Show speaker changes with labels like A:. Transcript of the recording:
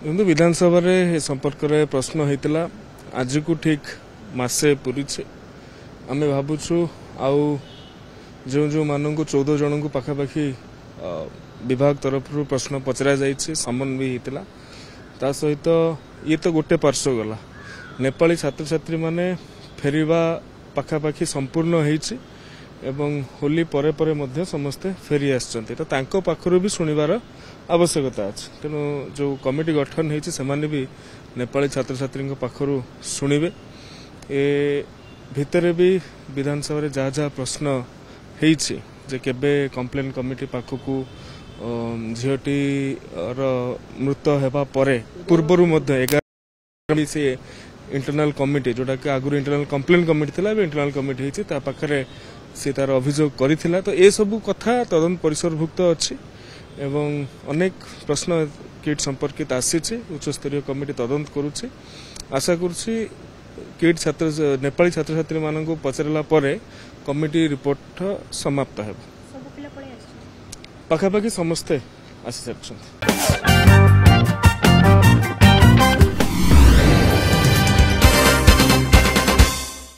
A: देखो विधानसभा रे संपर्क में प्रश्न होता आज को ठीक मसे पूरी आम भावुँ आउ जो जो मान को 14 जन को पाखापाखि विभाग तरफ प्रश्न पचरा जाइए समन भी होता ता सहित ये तो गोटे पार्श्व गला नेपाली छात्र छात्री माने फेरिबा पाखापाखि संपूर्ण होइछि एवं होली परे परे मध्य समस्ते फेरी आछन्ते तो तांको पाखरु भी सुनिबार आवश्यकता अछि तेनु जो कमिटी गठन होइछि सेमाने भी नेपाली छात्र छात्री पाखरु सुनिबे ए भितरे भी विधानसभा रे जा जा प्रश्न होइछि जे केबे कंप्लेन कमिटी पाखकु झियोटी मृत हेबा परे पूर्वरु मध्य 11 से इंटरनल कमिटी जोटा कि आगुरी इंटरनल कंप्लेन कमिटी थिला इंटरनल कमिटी होइछि ता पाखरे से तार अभियोग करिथिला तो ए सब कथा तदन परिसरभुक्त अछि एवं अनेक प्रश्न किट संपर्कित आसीछि उच्च स्तरीय कमिटी तदंत करूछि आशा करूछि किट छात्र नेपाली छात्र छात्री मानन को पचरला परे कमिटी रिपोर्ट समाप्त हेबो पाखापाखि समस्ते आसी सारछन्ति।